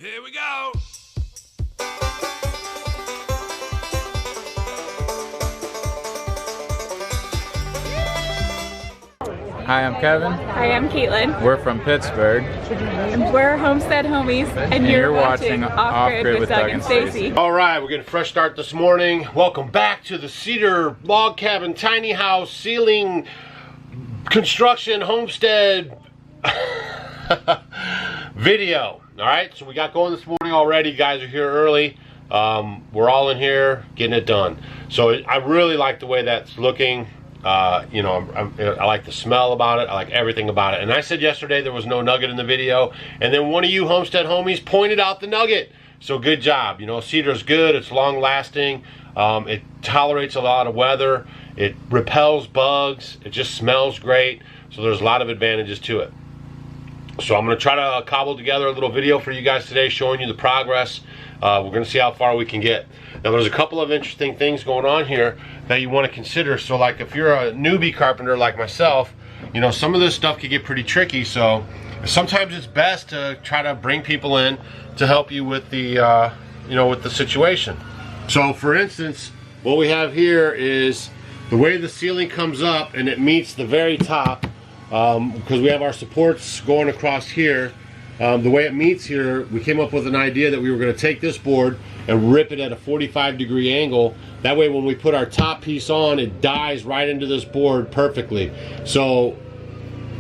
Here we go. Hi, I'm Kevin. Hi, I'm Caitlin. We're from Pittsburgh. And we're Homestead Homies, and you're watching Off-Grid with Doug and Stacy. All right, we're getting a fresh start this morning. Welcome back to the Cedar log cabin, tiny house, ceiling, construction, homestead video. All right, so we got going this morning already. You guys are here early. We're all in here getting it done. So I really like the way that's looking. You know, I like the smell about it. I like everything about it. And I said yesterday there was no nugget in the video, and then one of you Homestead homies pointed out the nugget. So good job. You know, cedar's good. It's long lasting. It tolerates a lot of weather. It repels bugs. It just smells great. So there's a lot of advantages to it. So I'm going to try to cobble together a little video for you guys today showing you the progress. We're going to see how far we can get. Now there's a couple of interesting things going on here that you want to consider. So like if you're a newbie carpenter like myself, you know, some of this stuff can get pretty tricky. So sometimes it's best to try to bring people in to help you with the, you know, with the situation. So for instance, what we have here is the way the ceiling comes up and it meets the very top, because we have our supports going across here. The way it meets here, we came up with an idea that we were going to take this board and rip it at a 45-degree angle. That way when we put our top piece on, it dies right into this board perfectly. So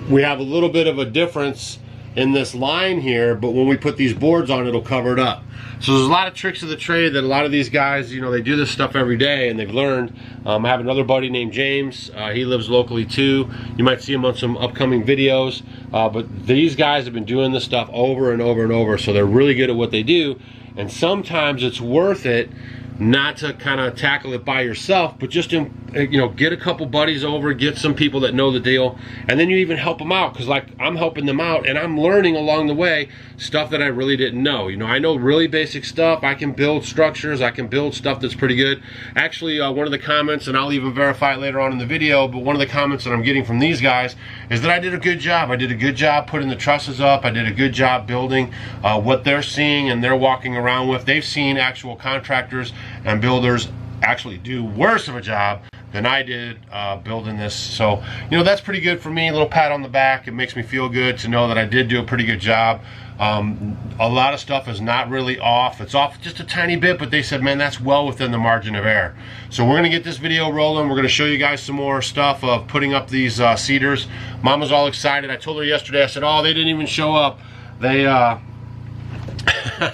we have a little bit of a difference in this line here, but when we put these boards on, it'll cover it up. So there's a lot of tricks of the trade that a lot of these guys, you know, they do this stuff every day and they've learned. I have another buddy named James. He lives locally too. You might see him on some upcoming videos. But these guys have been doing this stuff over and over and over, so they're really good at what they do. And sometimes it's worth it not to kind of tackle it by yourself, but just you know, get a couple buddies over, get some people that know the deal, and then you even help them out, because like I'm helping them out and I'm learning along the way stuff that I really didn't know. You know, I know really basic stuff. I can build structures. I can build stuff that's pretty good. Actually, one of the comments, and I'll even verify it later on in the video, but one of the comments that I'm getting from these guys is that I did a good job. I did a good job putting the trusses up. I did a good job building what they're seeing and they're walking around with. They've seen actual contractors and builders actually do worse of a job than I did building this. So, you know, that's pretty good for me. A little pat on the back. It makes me feel good to know that I did do a pretty good job. A lot of stuff is not really off. It's off just a tiny bit, but they said, man, that's well within the margin of error. So we're gonna get this video rolling. We're gonna show you guys some more stuff of putting up these cedars. Mama's all excited. I told her yesterday, I said, oh, they didn't even show up. They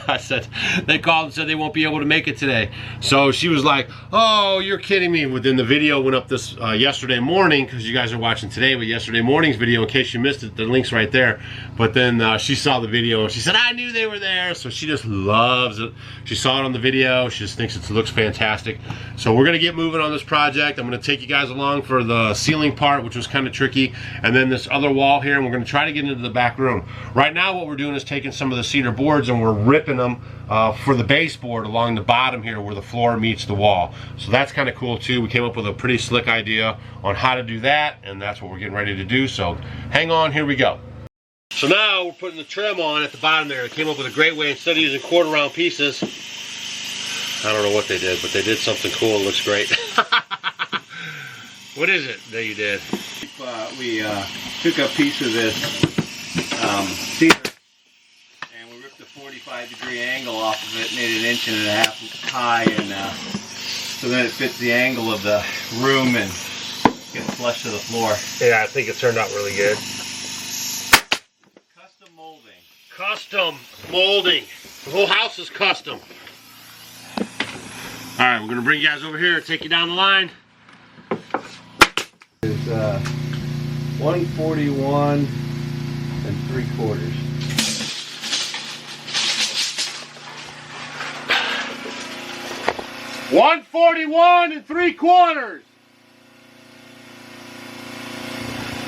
I said, they called and said they won't be able to make it today. So she was like, oh, you're kidding me. Within the video went up this yesterday morning, because you guys are watching today, but yesterday morning's video, in case you missed it, the link's right there. But then she saw the video and she said, I knew they were there. So she just loves it. She saw it on the video. She just thinks it looks fantastic. So we're gonna get moving on this project. I'm gonna take you guys along for the ceiling part, which was kind of tricky, and then this other wall here, and we're gonna try to get into the back room. Right now what we're doing is taking some of the cedar boards and we're ripping them for the baseboard along the bottom here where the floor meets the wall. So that's kind of cool too. We came up with a pretty slick idea on how to do that, and that's what we're getting ready to do. So hang on, here we go. So now we're putting the trim on at the bottom there. I came up with a great way. Instead of using quarter round pieces, I don't know what they did, but they did something cool. It looks great. What is it that you did? We took a piece of this cedar, 45-degree angle off of it, made it 1.5 inches high, and so then it fits the angle of the room and gets flush to the floor. Yeah, I think it turned out really good. Custom molding. Custom molding. The whole house is custom. All right, we're gonna bring you guys over here, take you down the line. It's 141 3/4. 141 3/4.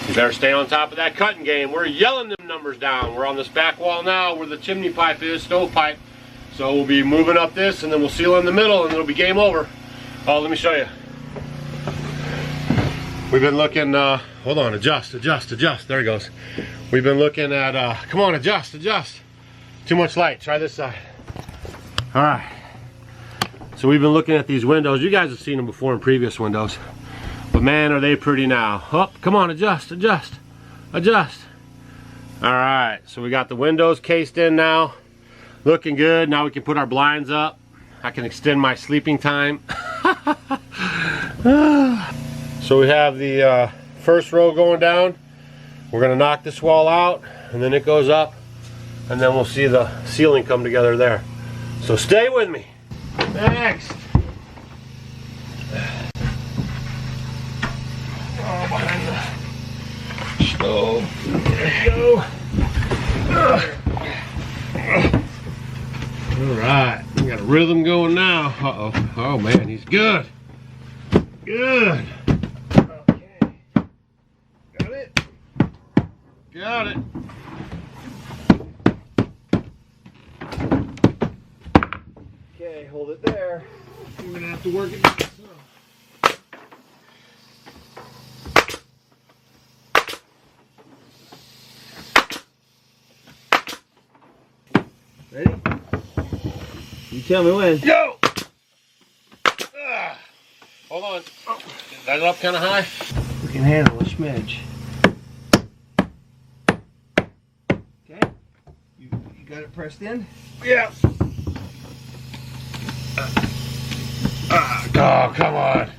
You better stay on top of that cutting game. We're yelling them numbers down. We're on this back wall now where the chimney pipe is, stove pipe. So we'll be moving up this and then we'll seal in the middle and it'll be game over. Oh, let me show you. We've been looking, hold on, adjust. There it goes. We've been looking at, come on, adjust. Too much light. Try this side. All right. So we've been looking at these windows. You guys have seen them before in previous windows. But man, are they pretty now. Oh, come on, adjust, adjust, adjust. All right, so we got the windows cased in now. Looking good. Now we can put our blinds up. I can extend my sleeping time. So we have the first row going down. We're gonna knock this wall out, and then it goes up, and then we'll see the ceiling come together there. So stay with me. Next. Oh, behind the stove. There you go. All right, we got a rhythm going now. Uh-oh. Oh man, he's good. Good. Okay. Got it. Got it. Okay, hold it there. We're gonna have to work it. Ready? You tell me when. Go! Hold on. Oh, is that up kind of high? We can handle a smidge. Okay. You got it pressed in? Yeah. Oh, come on.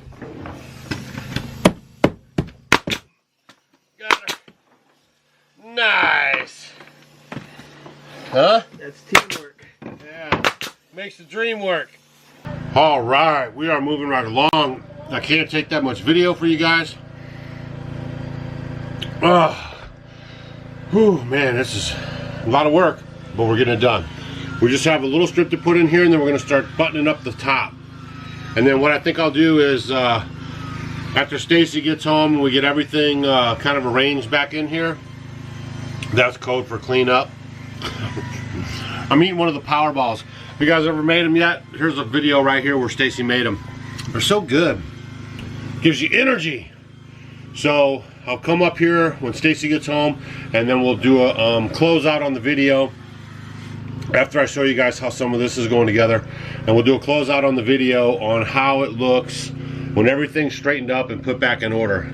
Got it. Nice. Huh? That's teamwork. Yeah. Makes the dream work. All right, we are moving right along. I can't take that much video for you guys. Whew, man, this is a lot of work, but we're getting it done. We just have a little strip to put in here, and then we're gonna start buttoning up the top. And then what I think I'll do is, after Stacy gets home and we get everything kind of arranged back in here, that's code for cleanup. I'm eating one of the power balls. If you guys ever made them yet, here's a video right here where Stacy made them. They're so good. Gives you energy. So I'll come up here when Stacy gets home, and then we'll do a closeout on the video after I show you guys how some of this is going together. And we'll do a closeout on the video on how it looks when everything's straightened up and put back in order.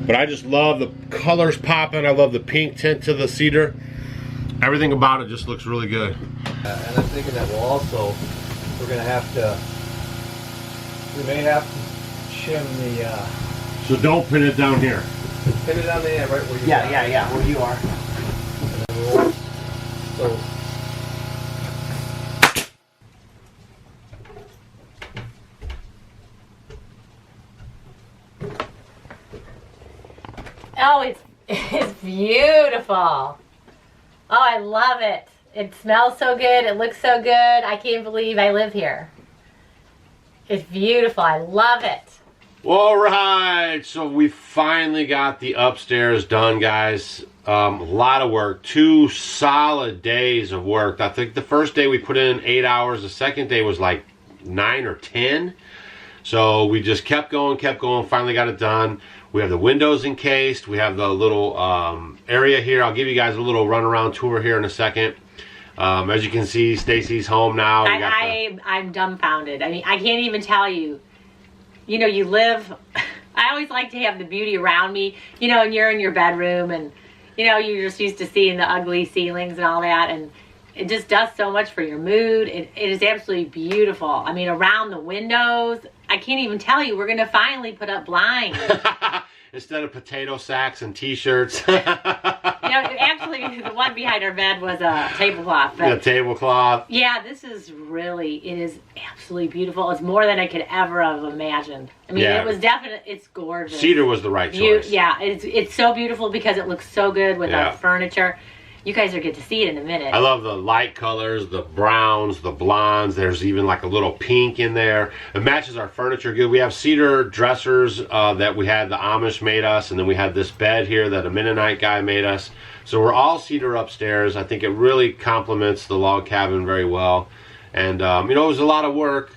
But I just love the colors popping. I love the pink tint to the cedar. Everything about it just looks really good. And I'm thinking that we're going to have to, we may have to shim the, So don't pin it down here. pin it on the end right where you are. Yeah, where you are. And then we'll, so, Oh, it's beautiful. Oh, I love it. It smells so good. It looks so good. I can't believe I live here. It's beautiful. I love it. All right, so we finally got the upstairs done, guys. A lot of work, 2 solid days of work. I think the first day we put in 8 hours. The second day was like 9 or 10. So we just kept going, finally got it done. We have the windows encased. We have the little area here. I'll give you guys a little runaround tour here in a second. As you can see, Stacy's home now. I'm dumbfounded. I mean, I can't even tell you. You know, you live, I always like to have the beauty around me, you know, and you're in your bedroom and, you know, you're just used to seeing the ugly ceilings and all that, and it just does so much for your mood. It is absolutely beautiful. I mean, around the windows, I can't even tell you, we're going to finally put up blinds. Instead of potato sacks and t-shirts. You know, actually, the one behind our bed was a tablecloth. A tablecloth. Yeah, this is really, it is absolutely beautiful. It's more than I could ever have imagined. I mean, Yeah. it was definitely, it's gorgeous. Cedar was the right choice. Yeah, it's so beautiful because it looks so good with Yeah. our furniture. You guys will get to see it in a minute. I love the light colors, the browns, the blondes. There's even like a little pink in there. It matches our furniture good. We have cedar dressers that we had the Amish made us, and then we had this bed here that a Mennonite guy made us. So we're all cedar upstairs. I think it really complements the log cabin very well. And you know, it was a lot of work,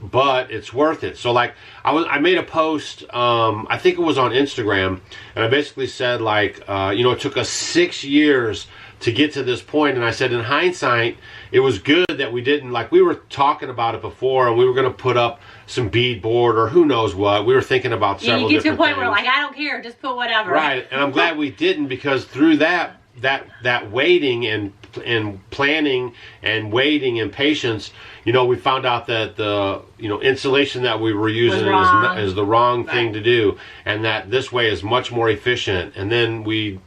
but it's worth it. So like I made a post, I think it was on Instagram, and I basically said like, you know, it took us 6 years to get to this point. And I said, in hindsight, it was good that we didn't, like, we were talking about it before, and we were going to put up some beadboard or who knows what. We were thinking about several different things. You get to a point where, like, I don't care, just put whatever. Right, and I'm glad we didn't, because through that waiting and planning and waiting and patience, you know, we found out that the, you know, insulation that we were using is the wrong thing to do, and that this way is much more efficient. And then we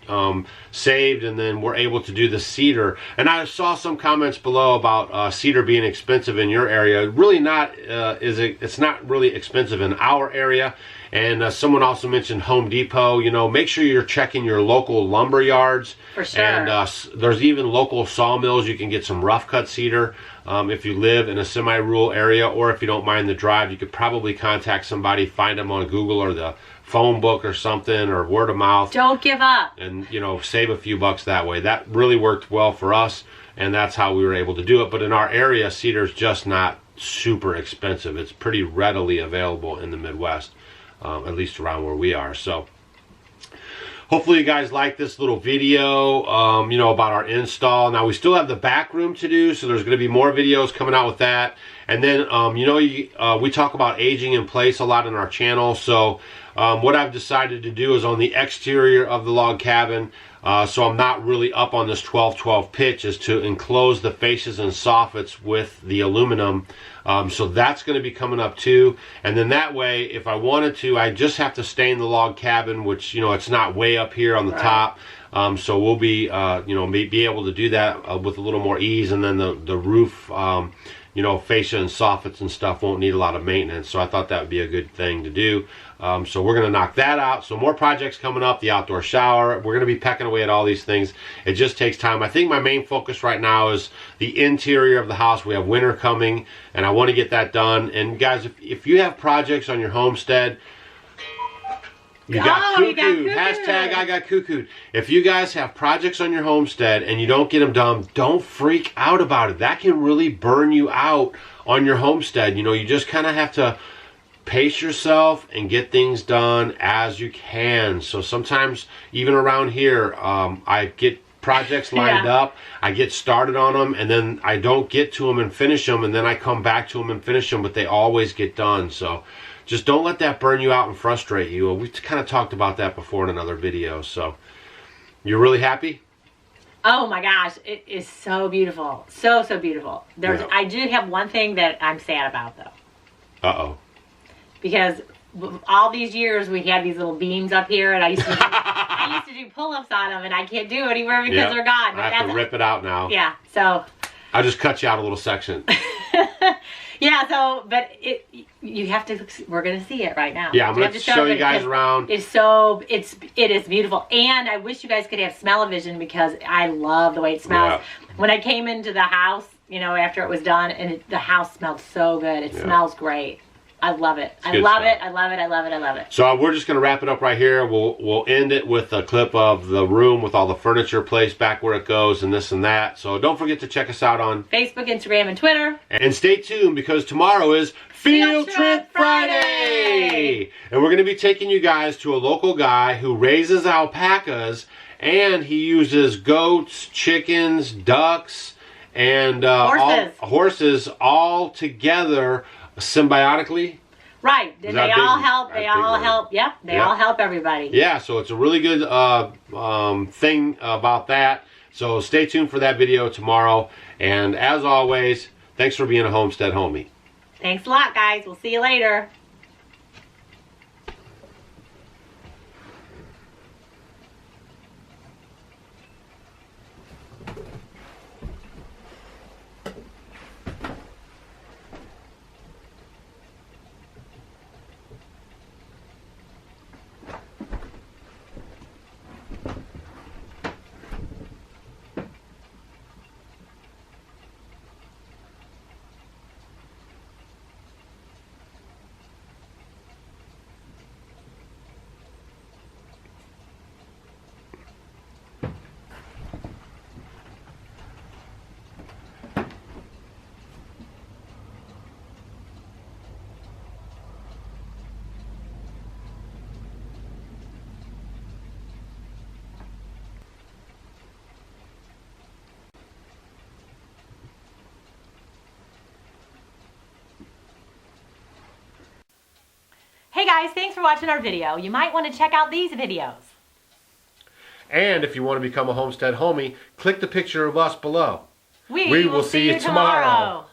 saved, and then we're able to do the cedar. And I saw some comments below about cedar being expensive in your area. Really not. It's not really expensive in our area. And someone also mentioned Home Depot. You know, make sure you're checking your local lumber yards. For sure. And there's even local sawmills. You can get some rough cut cedar if you live in a semi-rural area, or if you don't mind the drive, you could probably contact somebody, find them on Google or the phone book or something, or word of mouth. Don't give up. And, you know, save a few bucks that way. That really worked well for us, and that's how we were able to do it. But in our area, cedar's just not super expensive. It's pretty readily available in the Midwest. At least around where we are. So hopefully you guys like this little video, you know, about our install. Now we still have the back room to do, so there's going to be more videos coming out with that. And then, you know, we talk about aging in place a lot in our channel. So what I've decided to do is on the exterior of the log cabin, so I'm not really up on this 12-12 pitch, is to enclose the faces and soffits with the aluminum. So that's going to be coming up too. And then that way, if I wanted to, I just have to stain the log cabin, which, you know, it's not way up here on the top. So we'll be, you know, be able to do that with a little more ease. And then the roof, you know, fascia and soffits and stuff won't need a lot of maintenance. So I thought that would be a good thing to do. So we're going to knock that out. So more projects coming up, the outdoor shower. We're going to be pecking away at all these things. It just takes time. I think my main focus right now is the interior of the house. We have winter coming, and I want to get that done. And guys, if you have projects on your homestead, you got cuckooed. Hashtag I got cuckooed. If you guys have projects on your homestead and you don't get them done, don't freak out about it. That can really burn you out on your homestead. You know, you just kind of have to pace yourself and get things done as you can. So sometimes, even around here, I get projects lined up, I get started on them, and then I don't get to them and finish them, and then I come back to them and finish them, but they always get done. So just don't let that burn you out and frustrate you. We kind of talked about that before in another video. So you're really happy? Oh my gosh, it is so beautiful. So beautiful. I do have one thing that I'm sad about, though. Uh-oh. Because all these years we had these little beams up here, and I used to do pull-ups on them, and I can't do it anymore because they're gone. But I have to rip it out now. Yeah, so I'll just cut you out a little section. Yeah, so but you have to. We're gonna see it right now. Yeah, I'm gonna show you guys around. It is beautiful, and I wish you guys could have smell-o-vision because I love the way it smells. Yeah. When I came into the house, you know, after it was done, and the house smelled so good. It smells great. I love it. I love it. I love it. I love it. I love it. So we're just going to wrap it up right here. We'll end it with a clip of the room with all the furniture placed back where it goes and this and that. So don't forget to check us out on Facebook, Instagram, and Twitter. And stay tuned because tomorrow is Field Trip Friday. And we're going to be taking you guys to a local guy who raises alpacas, and he uses goats, chickens, ducks, and horses all together symbiotically. Right. They all help. They all help. Yep. They all help everybody. Yeah. So it's a really good thing about that. So stay tuned for that video tomorrow. And as always, thanks for being a homestead homie. Thanks a lot, guys. We'll see you later. guys, thanks for watching our video. You might want to check out these videos. And if you want to become a homestead homie, click the picture of us below. We will see you tomorrow.